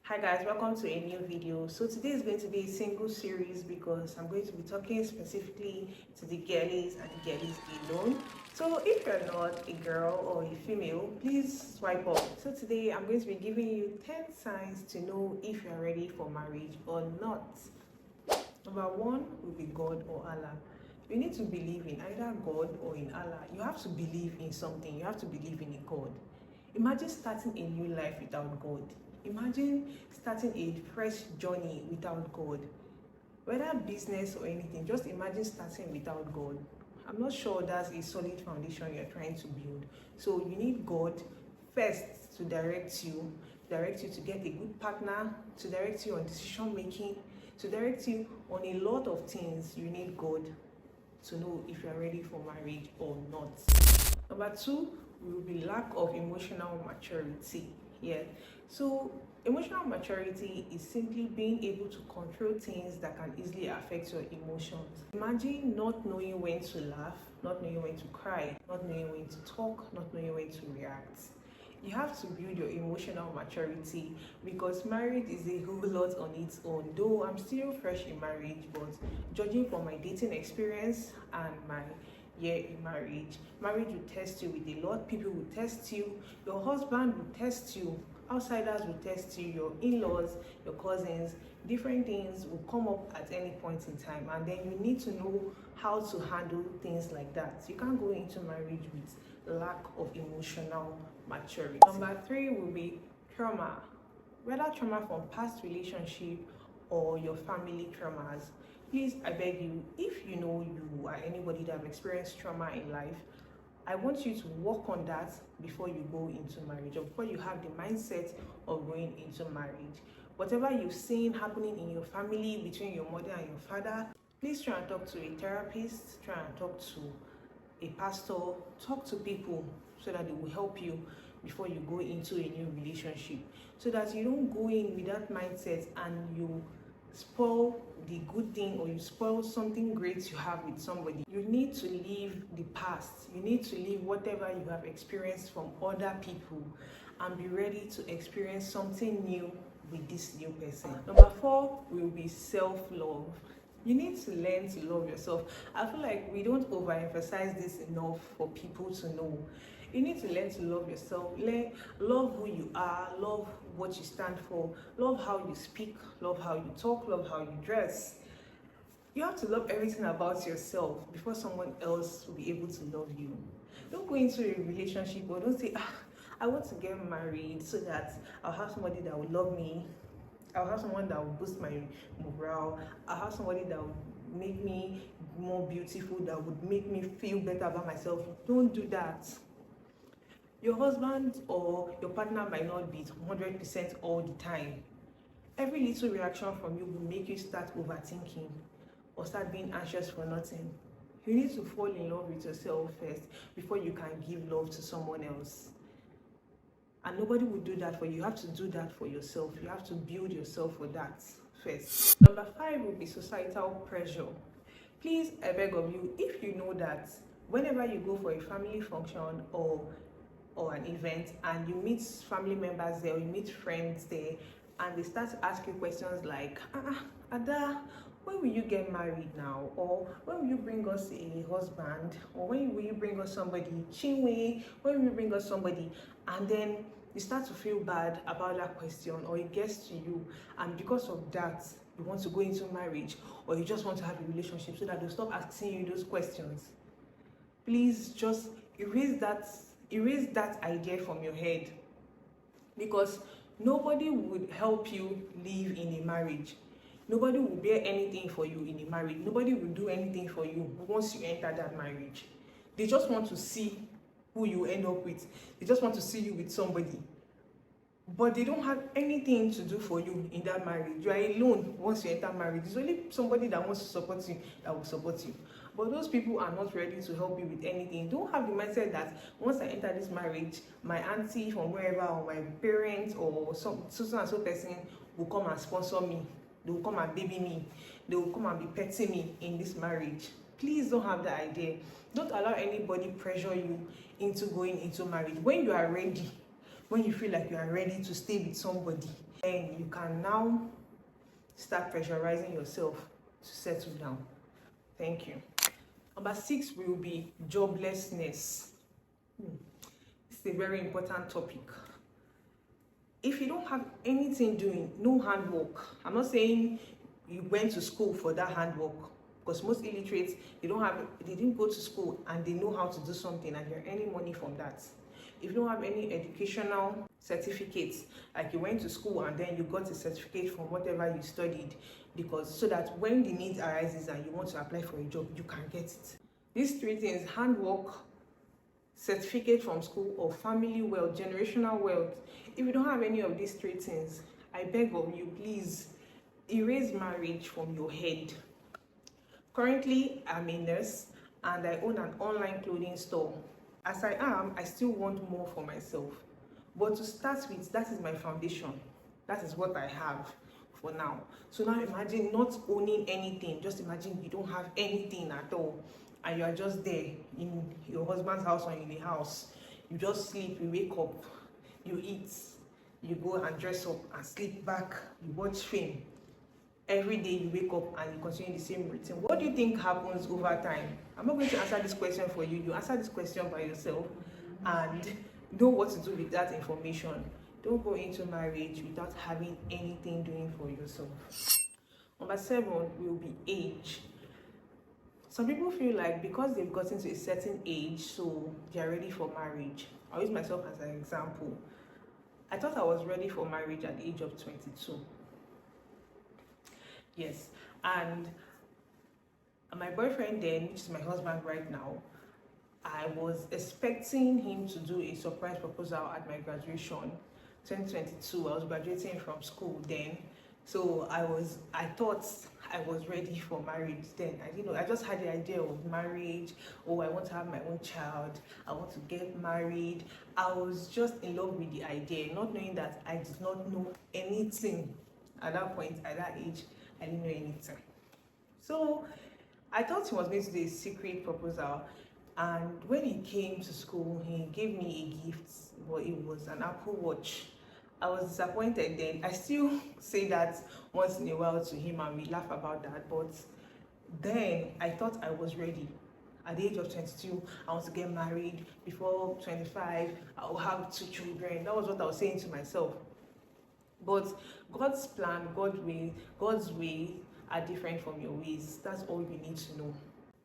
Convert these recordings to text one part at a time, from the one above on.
Hi guys, welcome to a new video. So today is going to be a single series because I'm going to be talking specifically to the girlies and the girlies alone. So if you're not a girl or a female, please swipe up. So today I'm going to be giving you 10 signs to know if you're ready for marriage or not. Number one will be God or Allah. You need to believe in either God or in Allah. You have to believe in something. You have to believe in a God. Imagine starting a new life without God. Imagine starting a fresh journey without God. Whether business or anything, just imagine starting without God. I'm not sure that's a solid foundation you're trying to build. So you need God first to direct you to get a good partner, to direct you on decision making, to direct you on a lot of things. You need God to know if you're ready for marriage or not. Number two will be lack of emotional maturity. So emotional maturity is simply being able to control things that can easily affect your emotions. Imagine not knowing when to laugh, not knowing when to cry, not knowing when to talk, not knowing when to react. You have to build your emotional maturity because marriage is a whole lot on its own. Though I'm still fresh in marriage, but judging from my dating experience and my year in marriage will test you with a lot. People will test you, your husband will test you, outsiders will test you, your in-laws, your cousins, different things will come up at any point in time, and then you need to know how to handle things like that. You can't go into marriage with lack of emotional maturity. Number three will be trauma, whether trauma from past relationship or your family traumas. Please, I beg you, if you know you are anybody that have experienced trauma in life, I want you to work on that before you go into marriage, or before you have the mindset of going into marriage. Whatever you've seen happening in your family between your mother and your father, please try and talk to a therapist, try and talk to a pastor, talk to people so that they will help you before you go into a new relationship, so that you don't go in with that mindset and you spoil the good thing, or you spoil something great you have with somebody. You need to leave the past. You need to leave whatever you have experienced from other people and be ready to experience something new with this new person. Number four will be self-love. You need to learn to love yourself. I feel like we don't overemphasize this enough for people to know. You need to learn to love yourself. Love who you are, love what you stand for, love how you speak, love how you talk, love how you dress. You have to love everything about yourself before someone else will be able to love you. Don't go into a relationship or don't say, I want to get married so that I'll have somebody that will love me. I'll have someone that will boost my morale. I'll have somebody that will make me more beautiful, that would make me feel better about myself. Don't do that. Your husband or your partner might not be 100% all the time. Every little reaction from you will make you start overthinking or start being anxious for nothing. You need to fall in love with yourself first before you can give love to someone else. And nobody will do that for you. You have to do that for yourself. You have to build yourself for that first. Number five will be societal pressure. Please, I beg of you, if you know that whenever you go for a family function or an event and you meet family members there, or you meet friends there, and they start to ask you questions like, Ada, when will you get married now? Or when will you bring us a husband? Or when will you bring us somebody? Chinwe, when will you bring us somebody? And then you start to feel bad about that question, or it gets to you, and because of that, you want to go into marriage, or you just want to have a relationship so that they'll stop asking you those questions. Please just erase that idea from your head, because nobody would help you live in a marriage. Nobody will bear anything for you in a marriage. Nobody will do anything for you once you enter that marriage. They just want to see who you end up with. They just want to see you with somebody, but they don't have anything to do for you in that marriage. You are alone once you enter marriage. There's only somebody that wants to support you that will support you, but those people are not ready to help you with anything. Don't have the mindset that once I enter this marriage, my auntie from wherever, or my parents, or some so and so person will come and sponsor me. They will come and baby me. They will come and be petting me in this marriage. Please don't have that idea. Don't allow anybody pressure you into going into marriage. When you are ready, when you feel like you are ready to stay with somebody, then you can now start pressurizing yourself to settle down. Thank you. Number 6 will be joblessness. It's a very important topic. If you don't have anything doing, no handwork. I'm not saying you went to school for that handwork, because most illiterates, they didn't go to school and they know how to do something and they're earning money from that. If you don't have any educational certificates, like you went to school and then you got a certificate from whatever you studied, because so that when the need arises and you want to apply for a job, you can get it. These 3 things: handwork, certificate from school, or family wealth, generational wealth. If you don't have any of these 3 things, I beg of you, please erase marriage from your head. Currently, I'm a nurse and I own an online clothing store. As I am, I still want more for myself. But to start with, that is my foundation. That is what I have for now. So now imagine not owning anything. Just imagine you don't have anything at all, and you are just there in your husband's house or in the house. You just sleep, you wake up, you eat, you go and dress up and sleep back, you watch film. Every day you wake up and you continue the same routine. What do you think happens over time? I'm not going to answer this question for you. You answer this question by yourself and know what to do with that information. Don't go into marriage without having anything doing for yourself. Number 7 will be age. Some people feel like because they've gotten to a certain age, so they're ready for marriage. I'll use myself as an example. I thought I was ready for marriage at the age of 22. Yes, and my boyfriend then, which is my husband right now, I was expecting him to do a surprise proposal at my graduation, 2022. I was graduating from school then, so I thought I was ready for marriage then. I didn't know. I just had the idea of marriage. Oh, I want to have my own child. I want to get married. I was just in love with the idea, not knowing that I did not know anything at that point, at that age. I didn't know anything. So I thought he was going to do a secret proposal, and when he came to school, he gave me a gift, but it was an Apple Watch. I was disappointed then. I still say that once in a while to him and we laugh about that, but then I thought I was ready. At the age of 22, I want to get married. Before 25, I'll have 2 children. That was what I was saying to myself. But God's plan, God's way are different from your ways. That's all you need to know.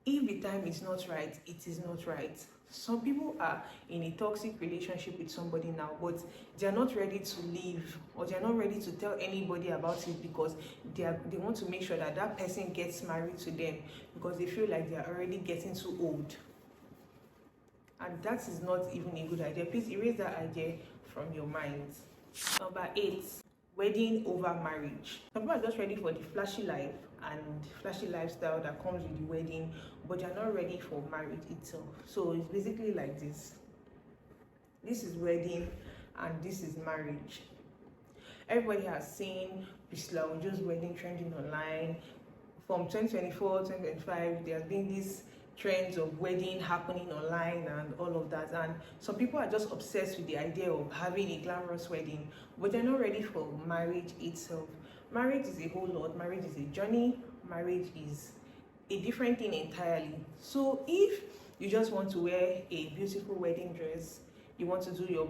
If the time is not right, it is not right. Some people are in a toxic relationship with somebody now, but they are not ready to leave, or they are not ready to tell anybody about it, because they want to make sure that that person gets married to them, because they feel like they are already getting too old. And that is not even a good idea. Please erase that idea from your minds. Number 8, wedding over marriage. Some people are just ready for the flashy life and flashy lifestyle that comes with the wedding, but they're not ready for marriage itself. So it's basically like this. This is wedding and this is marriage. Everybody has seen Priscilla Ojo's wedding trending online. From 2024, 2025, there has been this trends of wedding happening online and all of that, and some people are just obsessed with the idea of having a glamorous wedding, but they're not ready for marriage itself. Marriage is a whole lot. Marriage is a journey. Marriage is a different thing entirely. So if you just want to wear a beautiful wedding dress, you want to do your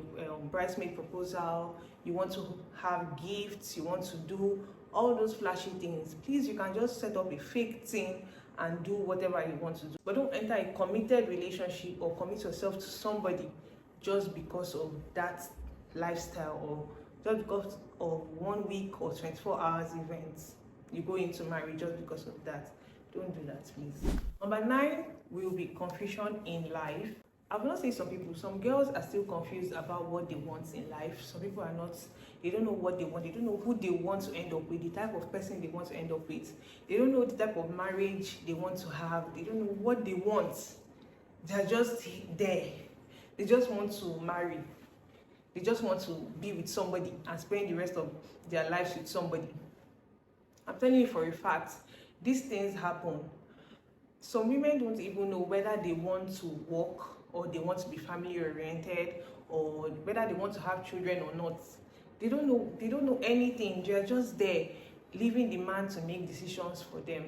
bridesmaid proposal, you want to have gifts, you want to do all those flashy things, please, you can just set up a fake thing and do whatever you want to do. But don't enter a committed relationship or commit yourself to somebody just because of that lifestyle, or just because of 1 week or 24 hours events. You go into marriage just because of that. Don't do that, please. Number 9 will be confusion in life. I will not say some people. Some girls are still confused about what they want in life. Some people are not. They don't know what they want. They don't know who they want to end up with, the type of person they want to end up with. They don't know the type of marriage they want to have. They don't know what they want. They're just there. They just want to marry. They just want to be with somebody and spend the rest of their lives with somebody. I'm telling you for a fact, these things happen. Some women don't even know whether they want to work or they want to be family oriented, or whether they want to have children or not. They don't know anything. They're just there leaving the man to make decisions for them.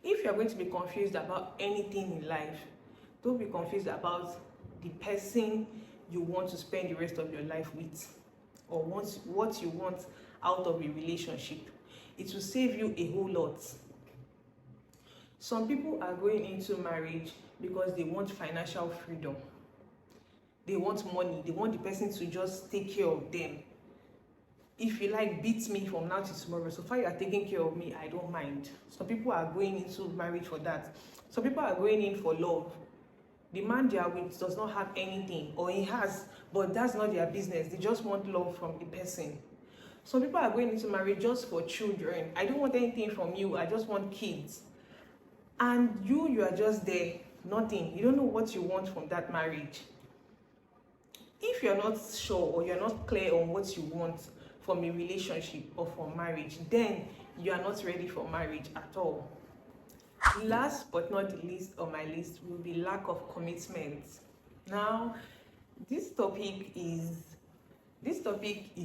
If you're going to be confused about anything in life, don't be confused about the person you want to spend the rest of your life with, or what you want out of a relationship. It will save you a whole lot. Some people are going into marriage because they want financial freedom. They want money. They want the person to just take care of them. If you like, beat me from now to tomorrow. So far you are taking care of me, I don't mind. Some people are going into marriage for that. Some people are going in for love. The man they are with does not have anything, or he has, but that's not their business. They just want love from the person. Some people are going into marriage just for children. I don't want anything from you, I just want kids. And you are just there, nothing. You don't know what you want from that marriage. If you're not sure, or you're not clear on what you want from a relationship or from marriage, then you are not ready for marriage at all. Last but not the least on my list will be lack of commitment. Now, this topic is a topic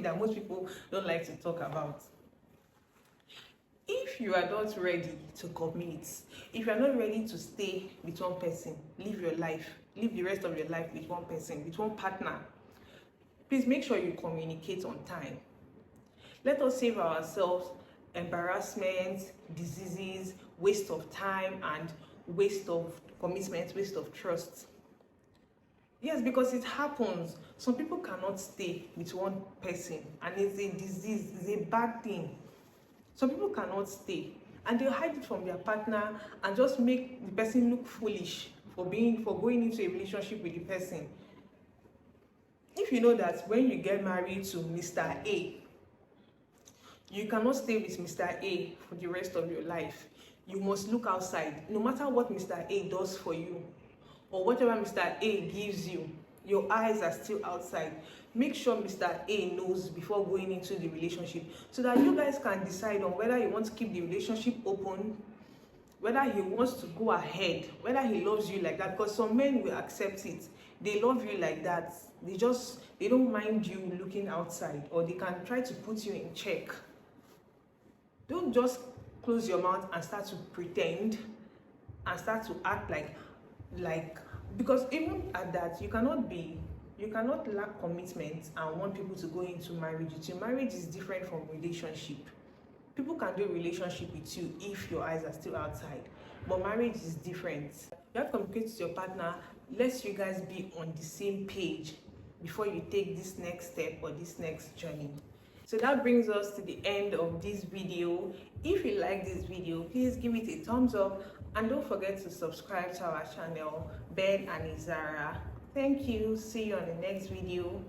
that most people don't like to talk about. If you are not ready to commit, if you are not ready to stay with one person, live the rest of your life with one person, with one partner, please make sure you communicate on time. Let us save ourselves embarrassment, diseases, waste of time, and waste of commitment, waste of trust. Yes, because it happens. Some people cannot stay with one person, and it's a disease, it's a bad thing. Some people cannot stay, and they'll hide it from their partner and just make the person look foolish for going into a relationship with the person. If you know that when you get married to Mr. A, you cannot stay with Mr. A for the rest of your life. You must look outside. No matter what Mr. A does for you, or whatever Mr. A gives you, your eyes are still outside. Make sure Mr. A knows before going into the relationship, so that you guys can decide on whether you want to keep the relationship open, whether he wants to go ahead, whether he loves you like that. Because some men will accept it. They love you like that. They don't mind you looking outside, or they can try to put you in check. Don't just close your mouth and start to pretend and start to act like because even at that, you cannot lack commitment and want people to go into marriage with you. Marriage is different from relationship. People can do a relationship with you if your eyes are still outside, but marriage is different. You have to communicate with your partner. Let you guys be on the same page before you take this next step or this next journey. So that brings us to the end of this video. If you like this video, please give it a thumbs up, and don't forget to subscribe to our channel, Ben and Izara. Thank you. See you on the next video.